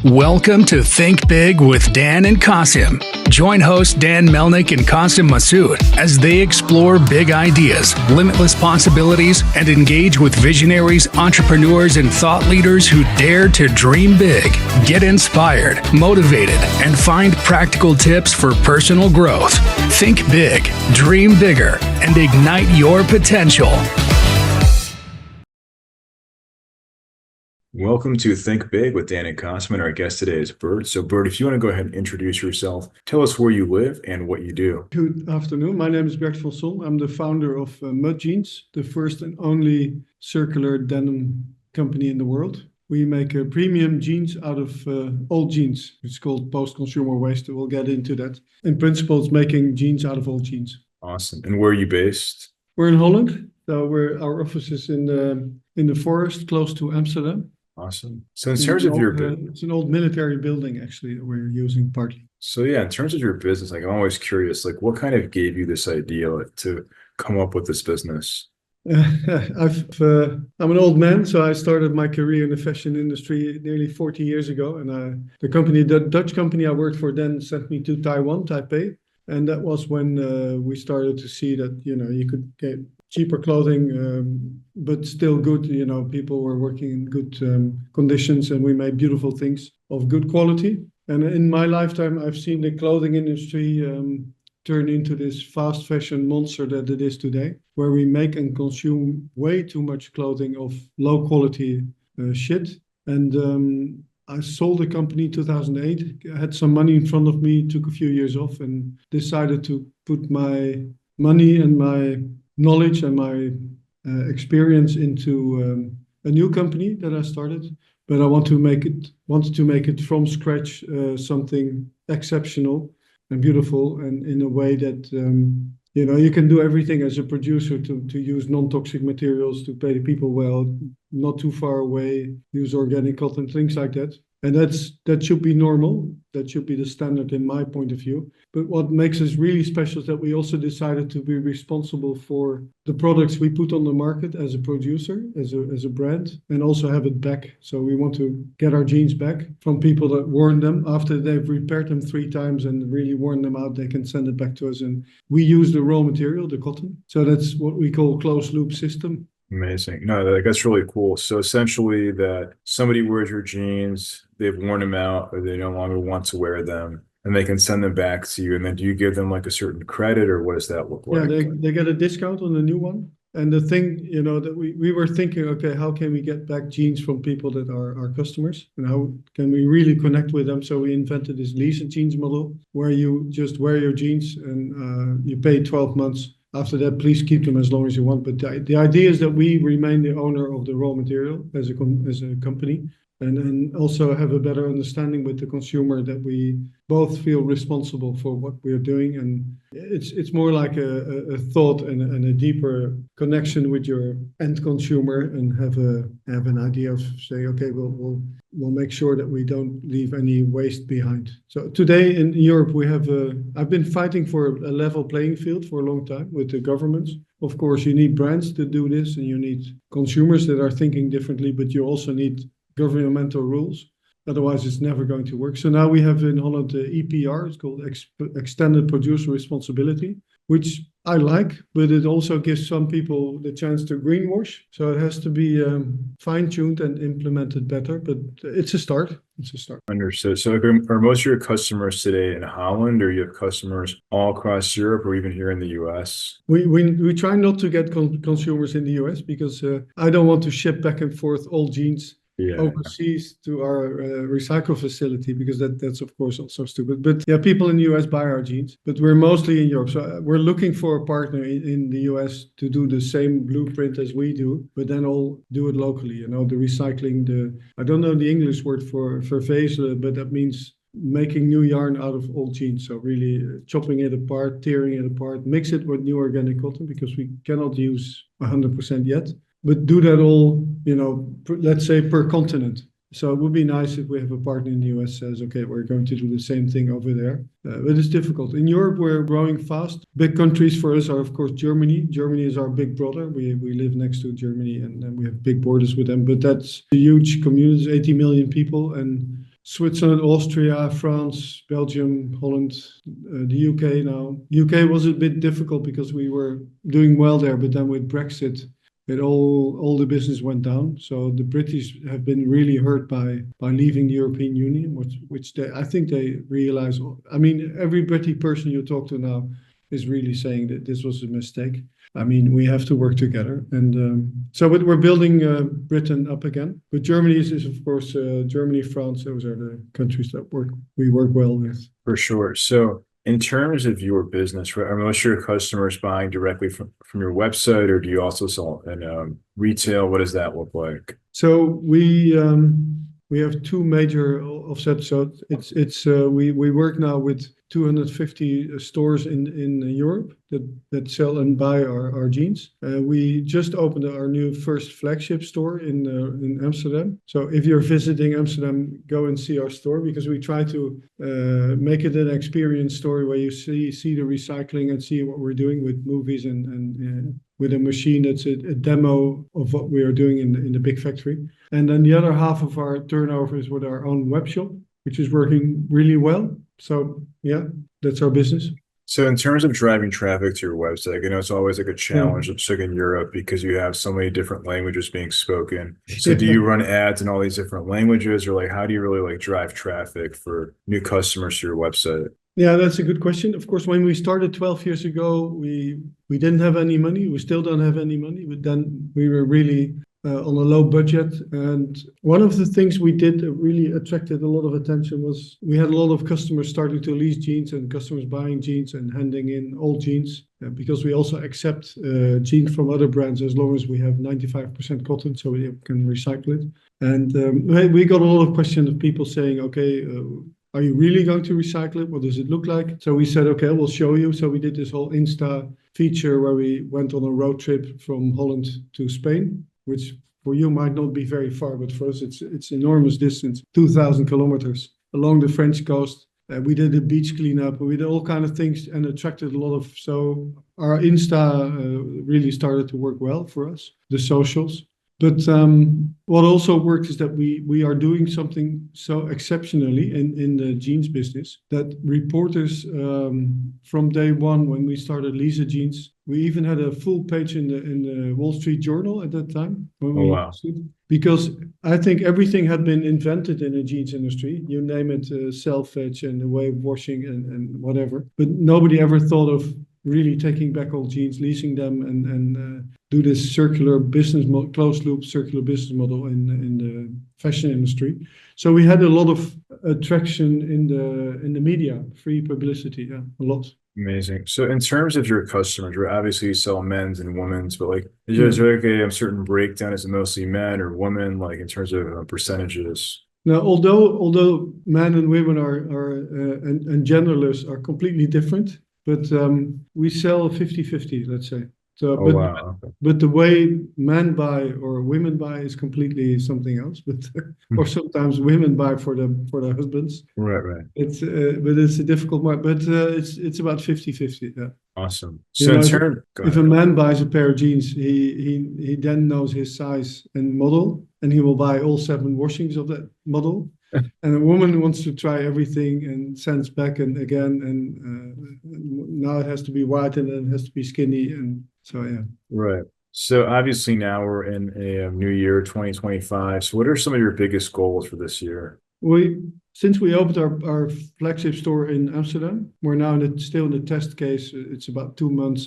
Welcome to Think Big with Dan and Qasim. Join hosts Dan Melnick and Qasim Masood as they explore big ideas, limitless possibilities, and engage with visionaries, entrepreneurs, and thought leaders who dare to dream big, get inspired, motivated, and find practical tips for personal growth. Think big, dream bigger, and ignite your potential. Welcome to Think Big with Dan and Qasim, and our guest today is Bert. So Bert, if you want to go ahead and introduce yourself, tell us where you live and what you do. Good afternoon. My name is Bert van Son. I'm the founder of Muggins, the first and only circular denim company in the world. We make premium jeans out of old jeans. It's called post-consumer waste. We'll get into that. In principle, it's making jeans out of old jeans. Awesome. And where are you based? We're in Holland. So our office is in the forest close to Amsterdam. Awesome. So in terms of your it's an old military building, actually, that we're using partly. So yeah, in terms of your business, I'm always curious, what kind of gave you this idea to come up with this business? I'm an old man, so I started my career in the fashion industry nearly 40 years ago. And the Dutch company I worked for then sent me to Taiwan, Taipei. And that was when we started to see that, you could get cheaper clothing, but still good. People were working in good conditions, and we made beautiful things of good quality. And in my lifetime, I've seen the clothing industry turn into this fast fashion monster that it is today, where we make and consume way too much clothing of low quality shit. And I sold the company in 2008. I had some money in front of me, took a few years off, and decided to put my money and my knowledge and my experience into a new company that I started. But I wanted to make it from scratch, something exceptional and beautiful, and in a way that you can do everything as a producer to use non-toxic materials, to pay the people well, not too far away, use organic cotton, things like that. And that should be normal. That should be the standard in my point of view. But what makes us really special is that we also decided to be responsible for the products we put on the market as a producer, as a brand, and also have it back. So we want to get our jeans back from people that worn them. After they've repaired them 3 times and really worn them out, they can send it back to us. And we use the raw material, the cotton. So that's what we call closed loop system. Amazing. No, that's really cool. So essentially that somebody wears your jeans, they've worn them out, or they no longer want to wear them, and they can send them back to you. And then do you give them a certain credit, or what does that look like? Yeah, they get a discount on the new one. And the thing, that we were thinking, okay, how can we get back jeans from people that are our customers? And how can we really connect with them? So we invented this lease and jeans model, where you just wear your jeans and you pay 12 months. After that, please keep them as long as you want. But the idea is that we remain the owner of the raw material as a company, and also have a better understanding with the consumer, that we both feel responsible for what we're doing. And it's more like a thought and a deeper connection with your end consumer, and have an idea of saying, okay, we'll make sure that we don't leave any waste behind. So today in Europe, I've been fighting for a level playing field for a long time with the governments. Of course, you need brands to do this, and you need consumers that are thinking differently, but you also need governmental rules. Otherwise, it's never going to work. So now we have in Holland EPR, it's called Extended Producer Responsibility, which I like, but it also gives some people the chance to greenwash. So it has to be fine-tuned and implemented better, but it's a start. It's a start. Understood. So are most of your customers today in Holland, or you have customers all across Europe, or even here in the US? We try not to get consumers in the US, because I don't want to ship back and forth old jeans overseas to our recycle facility, because that's of course also stupid. But yeah, people in the US buy our jeans, but we're mostly in Europe. So we're looking for a partner in the US to do the same blueprint as we do, but then all do it locally. The recycling, I don't know the English word for vervezelen, but that means making new yarn out of old jeans. So really chopping it apart, tearing it apart, mix it with new organic cotton, because we cannot use 100% yet. But do that all, let's say per continent. So it would be nice if we have a partner in the US says, okay, we're going to do the same thing over there. But it's difficult. In Europe, we're growing fast. Big countries for us are, of course, Germany. Germany is our big brother. We live next to Germany, and we have big borders with them. But that's a huge community, 80 million people. And Switzerland, Austria, France, Belgium, Holland, the UK now. UK was a bit difficult because we were doing well there, but then with Brexit, all the business went down. So the British have been really hurt by leaving the European Union, which I think they realize. I mean, every British person you talk to now is really saying that this was a mistake. I mean, we have to work together, and but we're building Britain up again. But Germany is of course Germany, France. Those are the countries that we work well with. For sure. So in terms of your business, are most of your customers buying directly from your website, or do you also sell in retail? What does that look like? So we have two major offsets. So we work now with 250 stores in Europe that sell and buy our jeans. We just opened our new first flagship store in Amsterdam. So if you're visiting Amsterdam, go and see our store, because we try to make it an experience store where you see the recycling and see what we're doing with movies and with a machine that's a demo of what we are doing in the big factory. And then the other half of our turnover is with our own web shop, which is working really well. So yeah, that's our business. So in terms of driving traffic to your website, I know it's always like a challenge, just like in Europe, because you have so many different languages being spoken. So do you run ads in all these different languages, or like how do you really like drive traffic for new customers to your website? Yeah, that's a good question. Of course, when we started 12 years ago, we didn't have any money. We still don't have any money, but then we were really on a low budget. And one of the things we did that really attracted a lot of attention was we had a lot of customers starting to lease jeans and customers buying jeans and handing in old jeans, because we also accept jeans from other brands as long as we have 95% cotton, so we can recycle it. And we got a lot of questions of people saying, okay, are you really going to recycle it? What does it look like? So we said, okay, we'll show you. So we did this whole Insta feature where we went on a road trip from Holland to Spain, which for you might not be very far, but for us it's enormous distance, 2,000 kilometers along the French coast. We did a beach cleanup. We did all kind of things and attracted a lot of. So our Insta really started to work well for us, the socials. But what also works is that we are doing something so exceptionally in the jeans business that reporters from day one, when we started Lisa Jeans, we even had a full page in the Wall Street Journal at that time. When we launched it. Because I think everything had been invented in the jeans industry. You name it, self-edge and the way of washing and whatever. But nobody ever thought of really taking back old jeans, leasing them, and do this circular business model, closed loop circular business model in the fashion industry. So we had a lot of attraction in the media, free publicity, yeah, a lot. Amazing. So in terms of your customers, you obviously sell men's and women's, but like is there like a certain breakdown? Is it mostly men or women, like in terms of percentages? Now, although men and women and genderless are completely different, but we sell 50-50, let's say. So, but the way men buy or women buy is completely something else. But or sometimes women buy for their husbands. Right. It's but it's a difficult market. But it's about 50-50. Yeah. Awesome. So if a man buys a pair of jeans, he then knows his size and model, and he will buy all 7 washings of that model. And a woman wants to try everything and sends back and again, and now it has to be white and then it has to be skinny, and so yeah. Right. So obviously now we're in a new year, 2025. So what are some of your biggest goals for this year? Since we opened our flagship store in Amsterdam, we're now still in the test case. It's about 2 months,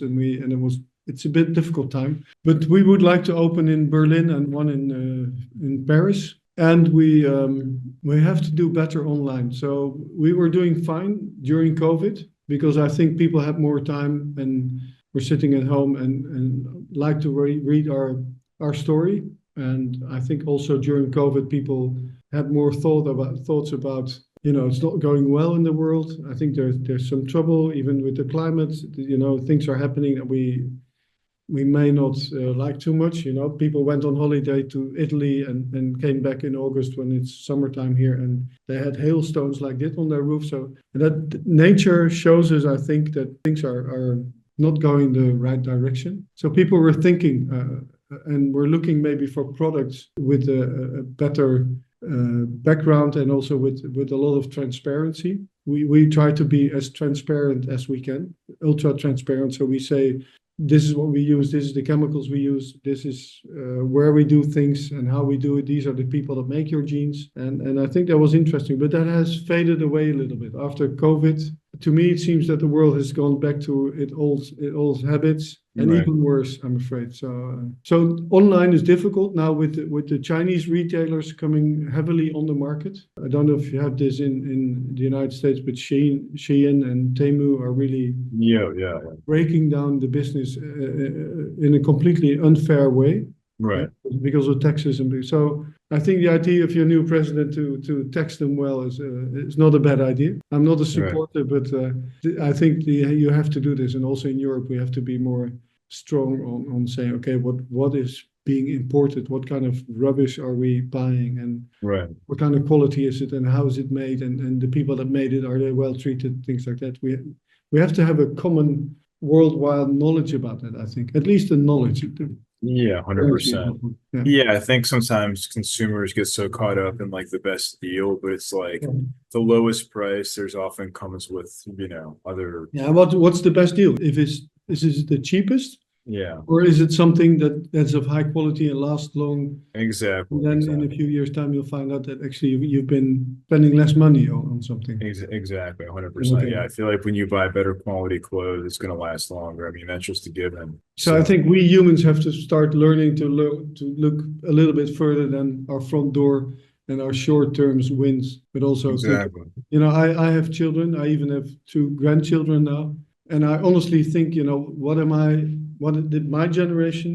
it's a bit difficult time, but we would like to open in Berlin and one in Paris. And we have to do better online. So we were doing fine during COVID because I think people had more time and were sitting at home and like to read our story. And I think also during COVID, people had more thoughts about, it's not going well in the world. I think there's some trouble even with the climate. Things are happening that we may not like too much. People went on holiday to Italy and came back in August when it's summertime here, and they had hailstones like this on their roof. So that nature shows us, I think, that things are not going the right direction. So people were thinking and we're looking maybe for products with a better background and also with a lot of transparency. We try to be as transparent as we can, ultra transparent. So we say, this is what we use, this is the chemicals we use, this is where we do things and how we do it. These are the people that make your jeans. And I think that was interesting, but that has faded away a little bit after COVID. To me, it seems that the world has gone back to its old habits, and Right. even worse, I'm afraid. So online is difficult now with the Chinese retailers coming heavily on the market. I don't know if you have this in the United States, but Shein and Temu are really Yeah. breaking down the business in a completely unfair way. Right. Because of taxes and so I think the idea of your new president to tax them well is not a bad idea. I'm not a supporter, but I think you have to do this, and also in Europe we have to be more strong on saying, okay, what is being imported, what kind of rubbish are we buying, and Right. what kind of quality is it, and how is it made, and the people that made it, are they well treated, things like that. We have to have a common worldwide knowledge about that. I think at least a knowledge. Yeah, 100%. Yeah. Yeah, I think sometimes consumers get so caught up in like the best deal, but it's like the lowest price. There's often comes with other. Yeah. What's the best deal? If is it the cheapest, Yeah, or is it something that's of high quality and lasts long? exactly. And then in a few years' time, you'll find out that actually you've been spending less money on something. Exactly, 100%. Okay. Yeah, I feel like when you buy better quality clothes, it's going to last longer. I mean, that's just a given. So I think we humans have to start learning to look a little bit further than our front door and our short-term wins, but also Exactly. think, I have children. I even have 2 grandchildren now, and I honestly think, what did my generation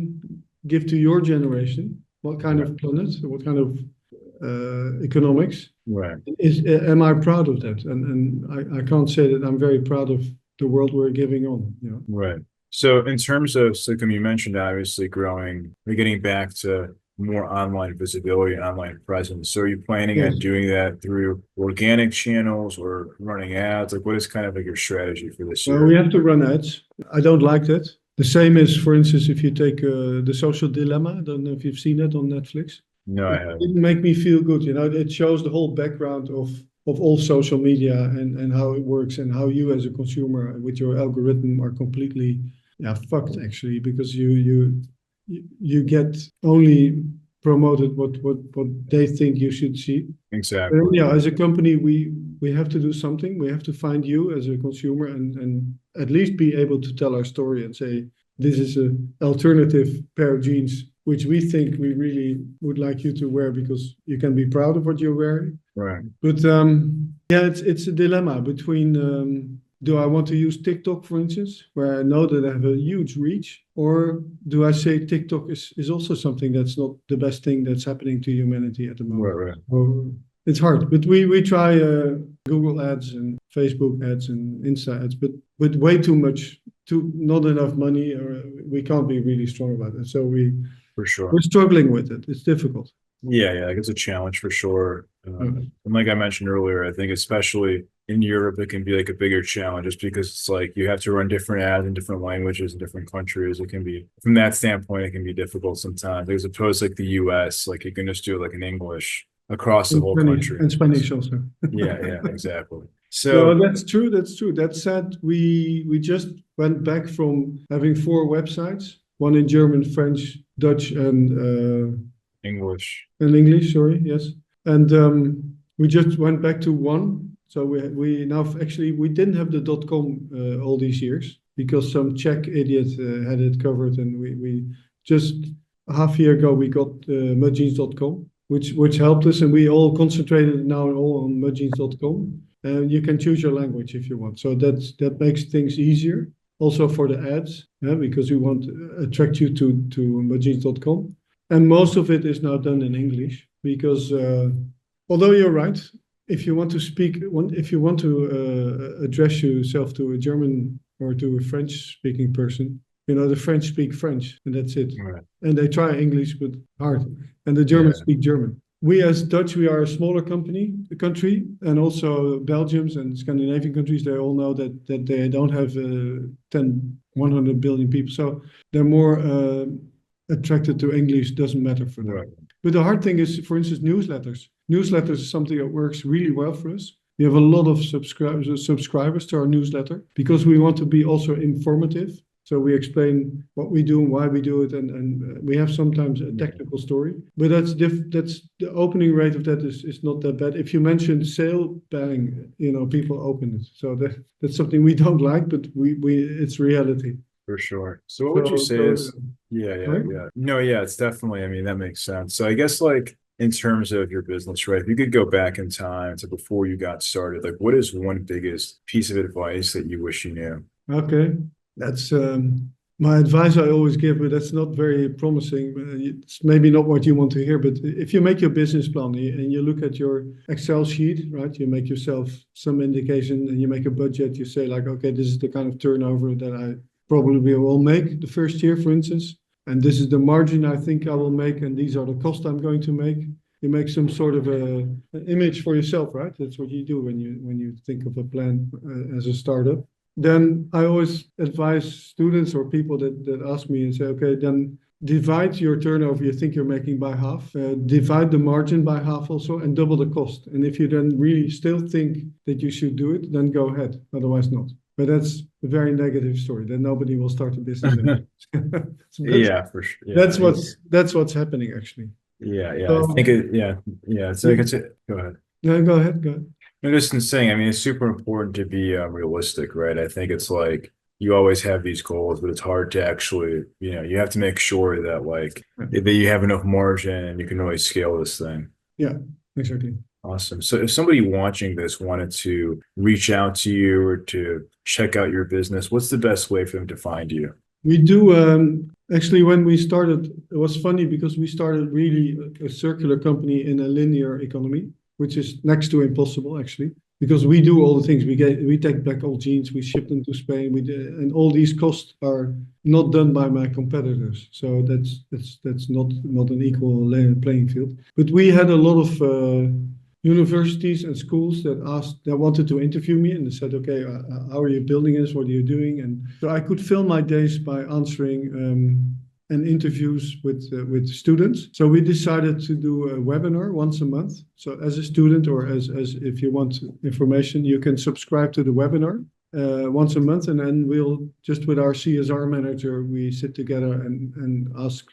give to your generation? What kind of planet? What kind of economics? Right. Am I proud of that? And I can't say that I'm very proud of the world we're giving on. Right. So in terms of Sikkim, you mentioned obviously growing, or getting back to more online visibility and online presence. So are you planning on doing that through organic channels or running ads? Like, what is kind of like your strategy for this year? Well, we have to run ads. I don't like that. The same is, for instance, if you take The Social Dilemma. I don't know if you've seen it on Netflix. No, I It haven't. didn't make me feel good. It shows the whole background of all social media and how it works, and how you as a consumer with your algorithm are completely fucked, actually, because you get only promoted what they think you should see. Exactly. As a company, we have to do something. We have to find you as a consumer and at least be able to tell our story and say, this is an alternative pair of jeans, which we think we really would like you to wear because you can be proud of what you're wearing. Right. But it's a dilemma between do I want to use TikTok, for instance, where I know that I have a huge reach, or do I say TikTok is also something that's not the best thing that's happening to humanity at the moment? Right. So it's hard, but we try Google ads and Facebook ads and Insta ads, but way too much, not enough money, or we can't be really strong about it. So For sure. we're struggling with it. It's difficult. Yeah, it's a challenge for sure. And like I mentioned earlier, I think especially in Europe, it can be like a bigger challenge just because it's like you have to run different ads in different languages in different countries. It can be, from that standpoint, it can be difficult sometimes. As opposed to like the US, like you can just do it like in English across the whole country. And Spanish also. Yeah, exactly. So So that's true. That said, we just went back from having 4 websites, one in German, French, Dutch, and English. English. Sorry, yes. And we just went back to 1. So we now actually we didn't have the .com all these years because some Czech idiot had it covered, and we just half a year ago we got mudjeans.com, which helped us, and we all concentrated now all on mudjeans.com. And you can choose your language if you want. So that makes things easier. Also for the ads, because we want to attract you to mudjeans.com. And most of it is now done in English because although you're right, if you want to address yourself to a German or to a French-speaking person, the French speak French, and that's it. Right. And they try English, but hard. And the Germans speak German. We as Dutch, we are a smaller country, and also Belgians and Scandinavian countries, they all know that they don't have 100 billion people. So they're more attracted to English, doesn't matter for them. Right. But the hard thing is, for instance, newsletters. Newsletters is something that works really well for us. We have a lot of subscribers to our newsletter because we want to be also informative. So we explain what we do and why we do it, and we have sometimes a technical story. But that's the opening rate of that is not that bad. If you mention sale, bang, people open it. So that's something we don't like, but we it's reality. For sure. So what would you say is, Right? yeah. No, yeah, it's definitely, I mean, that makes sense. So I guess like in terms of your business, right? If you could go back in time to before you got started, like what is one biggest piece of advice that you wish you knew? Okay. That's my advice I always give, but that's not very promising. It's maybe not what you want to hear, but if you make your business plan and you look at your Excel sheet, right, you make yourself some indication and you make a budget, you say like, okay, this is the kind of turnover that I probably will make the first year, for instance, and this is the margin I think I will make, and these are the costs I'm going to make. You make some sort of an image for yourself, right? That's what you do when you think of a plan as a startup. Then I always advise students or people that ask me and say, okay, then divide your turnover you think you're making by half, divide the margin by half also, and double the cost. And if you then really still think that you should do it, then go ahead, otherwise not. But that's a very negative story. Then nobody will start a business. Yeah, for sure. Yeah, that's what's happening actually. Yeah, So, I think it's like go ahead. No, go ahead. I'm just saying, I mean, it's super important to be realistic, right? I think it's like you always have these goals, but it's hard to actually, you have to make sure that like that you have enough margin and you can really scale this thing. Yeah, exactly. Awesome. So if somebody watching this wanted to reach out to you or to check out your business, what's the best way for them to find you? We do actually when we started, it was funny because we started really a circular company in a linear economy, which is next to impossible actually, because we do all the things. We take back old jeans, we ship them to Spain, and all these costs are not done by my competitors. So that's not an equal playing field. But we had a lot of universities and schools that wanted to interview me, and they said, okay, how are you building this? What are you doing? And so I could fill my days by answering and interviews with students. So we decided to do a webinar once a month. So as a student or as if you want information, you can subscribe to the webinar once a month, and then we'll just with our CSR manager, we sit together and ask,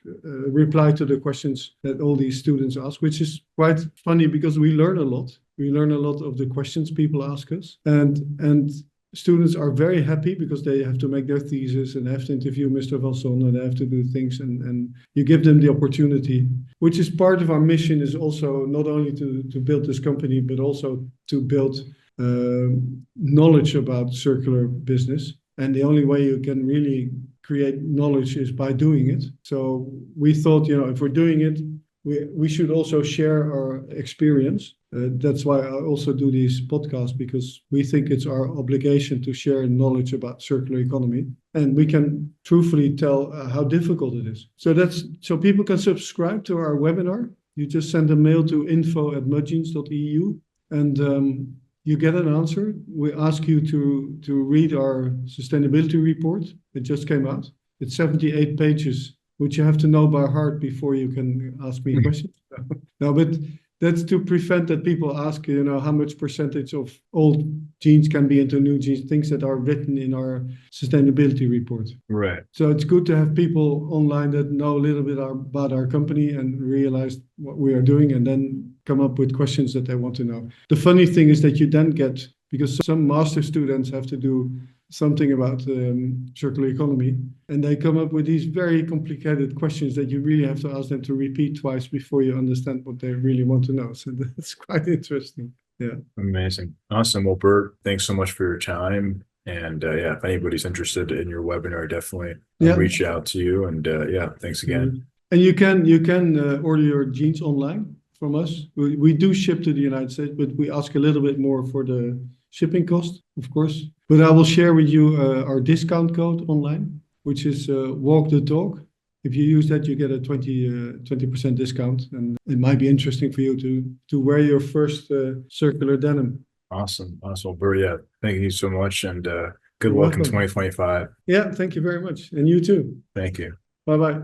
reply to the questions that all these students ask, which is quite funny because we learn a lot. We learn a lot of the questions people ask us, and students are very happy because they have to make their thesis and have to interview Mr. Van Son and they have to do things, and you give them the opportunity, which is part of our mission, is also not only to build this company, but also to build knowledge about circular business. And the only way you can really create knowledge is by doing it. So we thought, if we're doing it, we should also share our experience. That's why I also do these podcasts, because we think it's our obligation to share knowledge about circular economy, and we can truthfully tell how difficult it is. So people can subscribe to our webinar. You just send a mail to info@muggins.eu, and you get an answer. We ask you to read our sustainability report. It just came out. It's 78 pages, which you have to know by heart before you can ask me questions. No, but that's to prevent that people ask, how much percentage of old jeans can be into new jeans, things that are written in our sustainability report. Right. So it's good to have people online that know a little bit about our company and realize what we are doing, and then come up with questions that they want to know. The funny thing is that you then get, because some master students have to do something about circular economy, and they come up with these very complicated questions that you really have to ask them to repeat twice before you understand what they really want to know. So that's quite interesting. Yeah. Amazing. Awesome. Well, Bert, thanks so much for your time. And if anybody's interested in your webinar, definitely reach out to you. And thanks again. And you can order your jeans online from us. We do ship to the United States, but we ask a little bit more for the shipping cost, of course. But I will share with you our discount code online, which is Walk the Talk. If you use that, you get a 20% discount, and it might be interesting for you to wear your first circular denim. Awesome. Bert, thank you so much, and good luck in 2025. Yeah, thank you very much. And you too. Thank you. Bye-bye.